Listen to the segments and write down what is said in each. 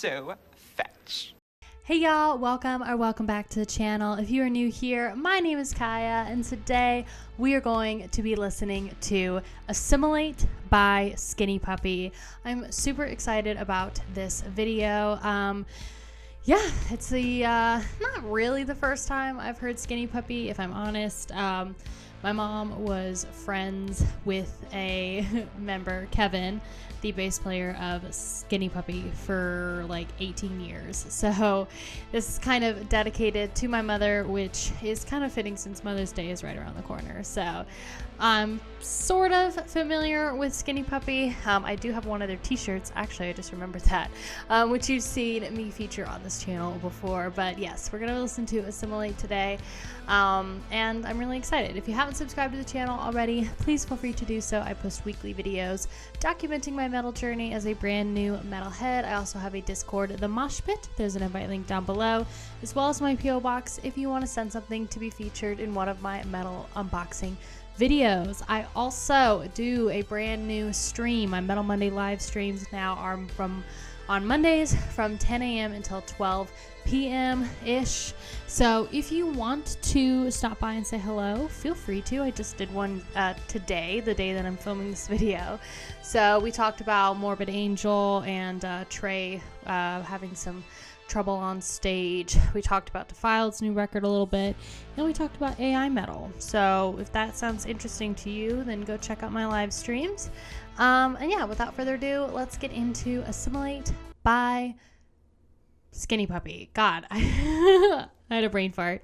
so fetch. Hey y'all, welcome back to the channel. If you are new here, my name is Kaiya, and today we are going to be listening to Assimilate by Skinny Puppy. I'm super excited about this video. Yeah, it's the not really the first time I've heard Skinny Puppy, if I'm honest. My mom was friends with a member, Kevin, the bass player of Skinny Puppy, for like 18 years. So this is kind of dedicated to my mother, which is kind of fitting since Mother's Day is right around the corner. So I'm sort of familiar with Skinny Puppy. I do have one of their t-shirts. Actually, I just remembered that, which you've seen me feature on this channel before. But yes, we're going to listen to Assimilate today. And I'm really excited. If you haven't subscribed to the channel already, please feel free to do so. I post weekly videos documenting my metal journey as a brand new metalhead. I also have a Discord, the Mosh Pit. There's an invite link down below, as well as my PO box if you want to send something to be featured in one of my metal unboxing videos. I also do a brand new stream. My Metal Monday live streams now are on Mondays from 10 a.m. until 12 p.m. ish. So if you want to stop by and say hello, feel free to. I just did one today, the day that I'm filming this video. So we talked about Morbid Angel and Trey having some trouble on stage. We talked about Defiled's new record a little bit, and we talked about AI metal. So if that sounds interesting to you, then go check out my live streams. And yeah, without further ado, let's get into Assimilate by Skinny Puppy. God, I had a brain fart.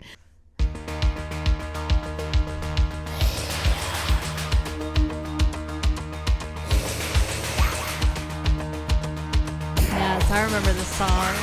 Yes, I remember this song.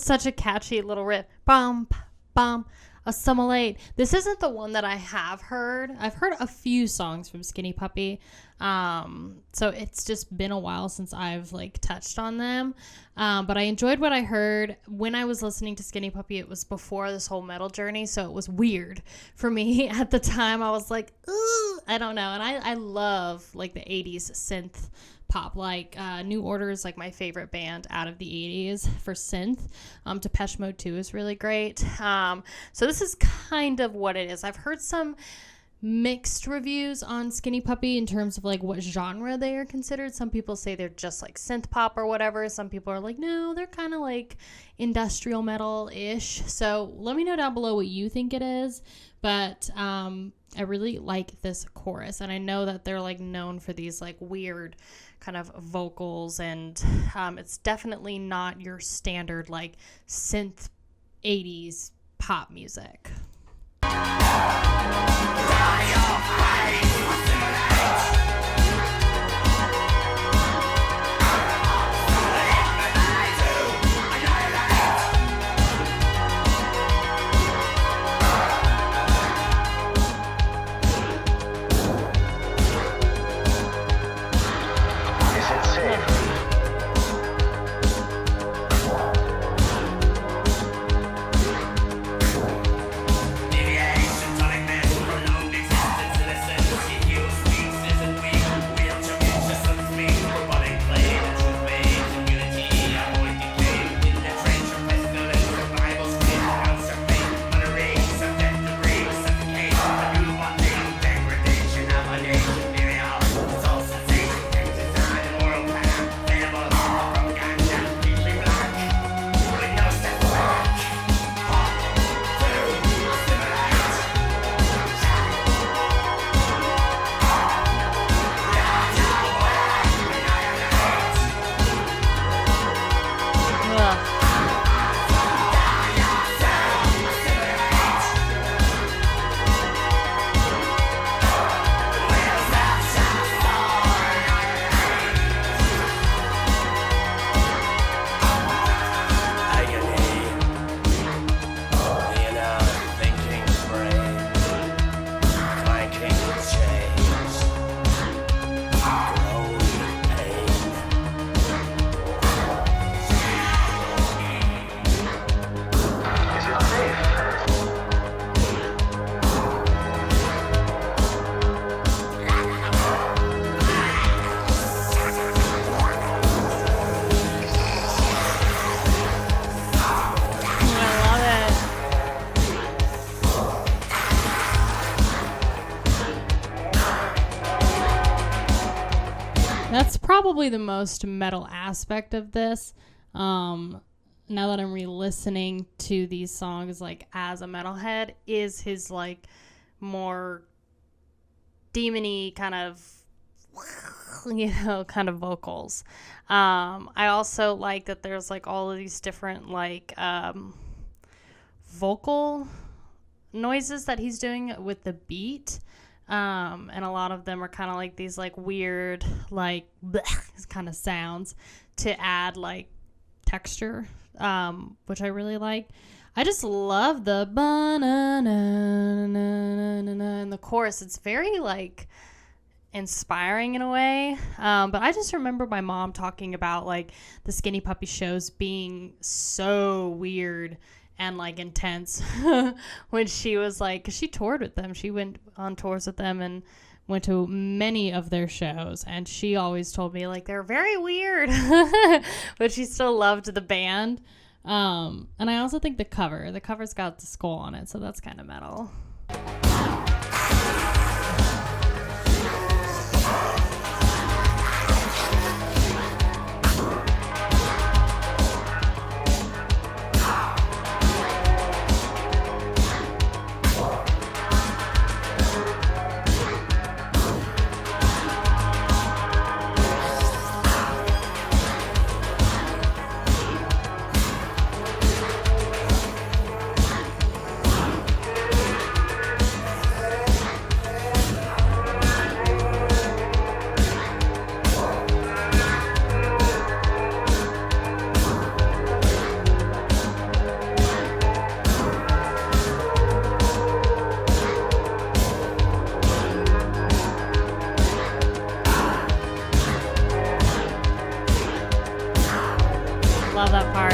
Such a catchy little riff. Bum, bum, Assimilate. This isn't the one that I have heard. I've heard a few songs from Skinny Puppy. So it's just been a while since I've like touched on them. But I enjoyed what I heard when I was listening to Skinny Puppy. It was before this whole metal journey, so it was weird for me at the time. I was like, ooh, I don't know. And I love like the 80s synth pop. Like New Order is like my favorite band out of the 80s for synth. Depeche Mode 2 is really great. So this is kind of what it is. I've heard some mixed reviews on Skinny Puppy in terms of like what genre they are considered. Some people say they're just like synth pop or whatever. Some people are like, no, they're kind of like industrial metal-ish. So let me know down below what you think it is. But I really like this chorus, and I know that they're like known for these like weird kind of vocals, and it's definitely not your standard like synth 80s pop music. Yeah. probably the most metal aspect of this. Now that I'm re-listening to these songs, like, as a metalhead, is his, like, more demony kind of, you know, kind of vocals. I also like that there's, like, all of these different, like, vocal noises that he's doing with the beat. And a lot of them are kind of like these, like, weird, like, kind of sounds to add, like, texture, which I really like. I just love the ba-na-na-na-na-na in the chorus. It's very, like, inspiring in a way. But I just remember my mom talking about, like, the Skinny Puppy shows being so weird and, like, intense when she was, like, 'cause she toured with them. She went on tours with them and went to many of their shows, and she always told me, like, they're very weird, but she still loved the band. And I also think the cover's got the skull on it, so that's kind of metal. Love that part.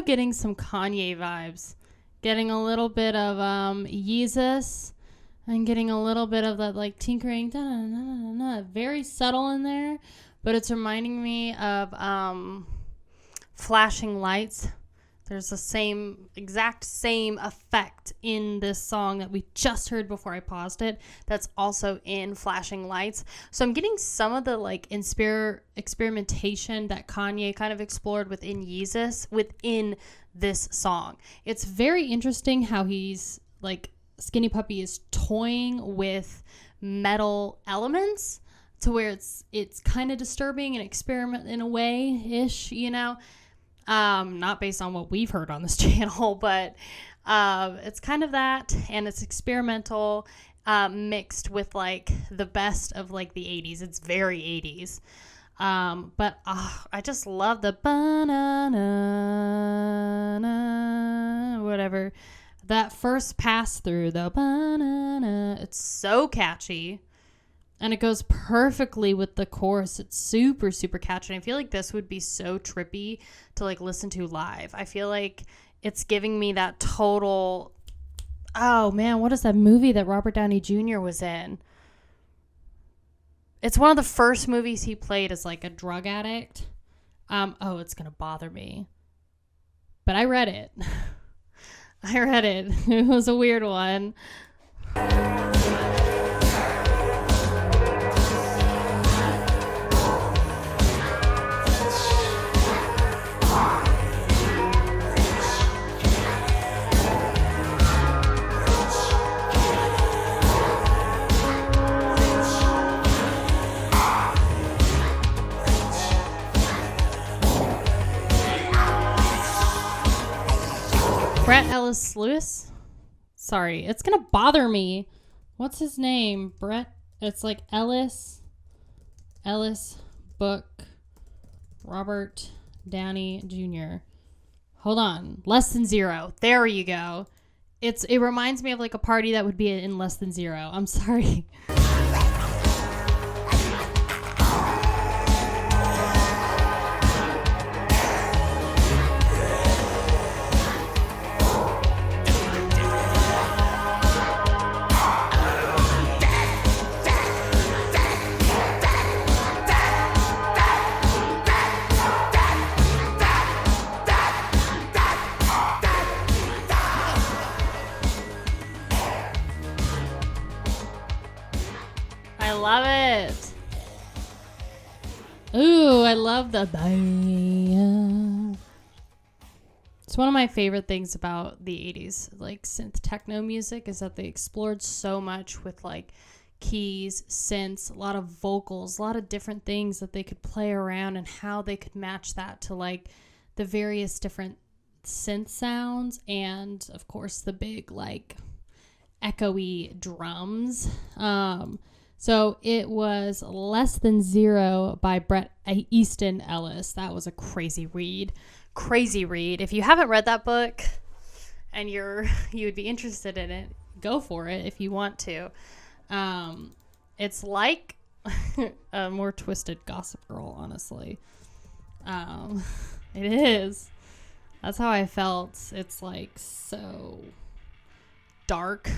Getting some Kanye vibes, getting a little bit of Yeezus, and getting a little bit of that, like, tinkering, very subtle in there, but it's reminding me of Flashing Lights. There's the exact same effect in this song that we just heard before I paused it that's also in Flashing Lights. So I'm getting some of the, like, experimentation that Kanye kind of explored within Yeezus within this song. It's very interesting how he's, like, Skinny Puppy is toying with metal elements to where it's kind of disturbing and experiment in a way-ish, you know? Not based on what we've heard on this channel, but it's kind of that, and it's experimental, mixed with, like, the best of, like, the 80s. It's very 80s. But I just love the banana, whatever. That first pass through, the banana, it's so catchy. And it goes perfectly with the chorus. It's super, super catchy. And I feel like this would be so trippy to, like, listen to live. I feel like it's giving me that total... Oh, man, what is that movie that Robert Downey Jr. was in? It's one of the first movies he played as, like, a drug addict. It's going to bother me. But I read it. I read it. It was a weird one. Brett Ellis Lewis. Sorry, it's gonna bother me. What's his name? Brett. It's like Ellis Book, Robert Downey Jr. Hold on. Less Than Zero. There you go. It reminds me of like a party that would be in Less Than Zero. I'm sorry. I love it. Ooh, I love the bang. It's one of my favorite things about the 80s, like synth techno music, is that they explored so much with like keys, synths, a lot of vocals, a lot of different things that they could play around and how they could match that to like the various different synth sounds and of course the big like echoey drums. So it was Less Than Zero by Bret Easton Ellis. That was a crazy read. Crazy read. If you haven't read that book and you would be interested in it, go for it if you want to. It's like a more twisted Gossip Girl, honestly. It is. That's how I felt. It's like so dark.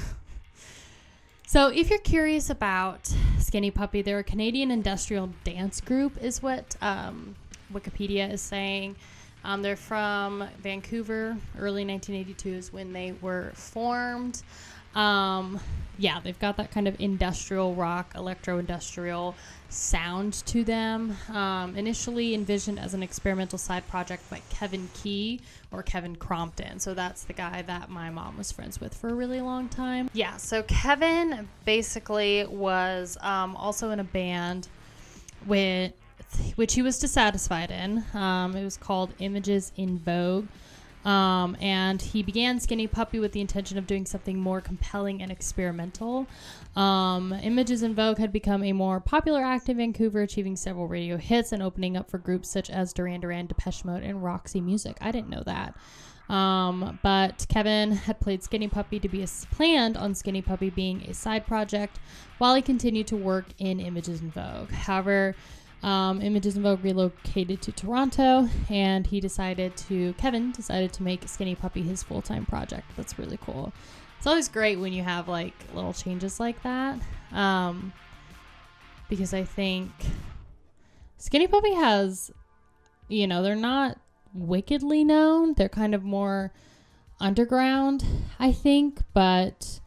So if you're curious about Skinny Puppy, they're a Canadian industrial dance group is what Wikipedia is saying. They're from Vancouver. Early 1982 is when they were formed. Yeah, they've got that kind of industrial rock, electro-industrial sound to them. Initially envisioned as an experimental side project by Kevin Key or Kevin Crompton. So that's the guy that my mom was friends with for a really long time. Yeah, so Kevin basically was also in a band which he was dissatisfied in. It was called Images in Vogue. And he began Skinny Puppy with the intention of doing something more compelling and experimental. Images in Vogue had become a more popular act in Vancouver, achieving several radio hits and opening up for groups such as Duran Duran, Depeche Mode, and Roxy Music. I didn't know that. But Kevin had planned on Skinny Puppy being a side project while he continued to work in Images in Vogue. However, Images in Vogue relocated to Toronto, and Kevin decided to make Skinny Puppy his full-time project. That's really cool. It's always great when you have like little changes like that, because I think Skinny Puppy has, they're not wickedly known. They're kind of more underground, I think, but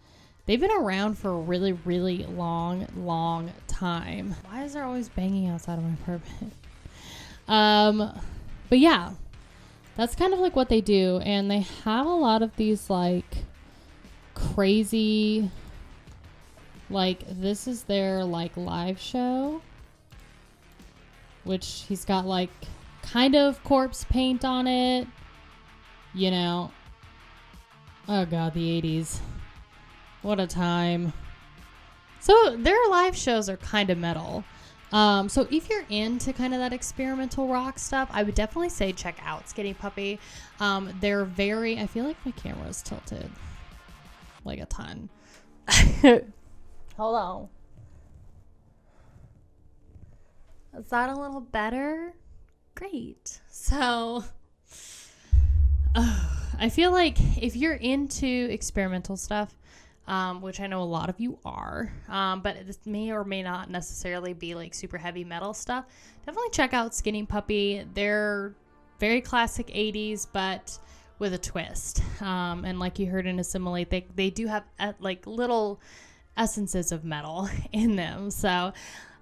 they've been around for a really, really long time. Why is there always banging outside of my apartment? But yeah, that's kind of like what they do. And they have a lot of these like crazy, like this is their like live show, which he's got like kind of corpse paint on it, Oh God, the 80s. What a time. So their live shows are kind of metal. So if you're into kind of that experimental rock stuff, I would definitely say check out Skinny Puppy. They're very, I feel like my camera is tilted like a ton. Hold on. Is that a little better? Great. So I feel like if you're into experimental stuff, which I know a lot of you are, but this may or may not necessarily be like super heavy metal stuff, definitely check out Skinny Puppy. They're very classic 80s, but with a twist. And like you heard in Assimilate, they do have like little essences of metal in them. So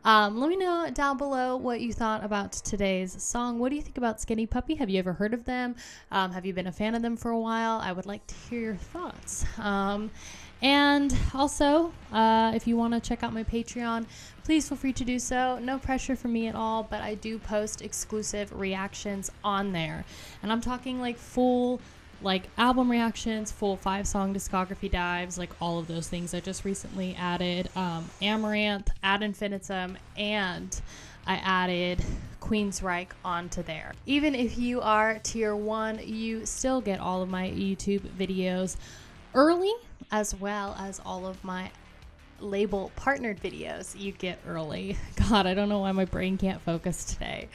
let me know down below what you thought about today's song. What do you think about Skinny Puppy? Have you ever heard of them? Have you been a fan of them for a while? I would like to hear your thoughts. And also, if you want to check out my Patreon, please feel free to do so. No pressure from me at all, but I do post exclusive reactions on there. And I'm talking like full like album reactions, full 5-song discography dives, like all of those things. I just recently added Amaranth, Ad Infinitum, and I added Queensryche onto there. Even if you are tier 1, you still get all of my YouTube videos early, as well as all of my label partnered videos you get early. God, I don't know why my brain can't focus today.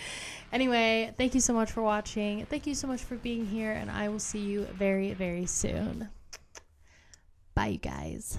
Anyway, thank you so much for watching. Thank you so much for being here, and I will see you very, very soon. Bye, you guys.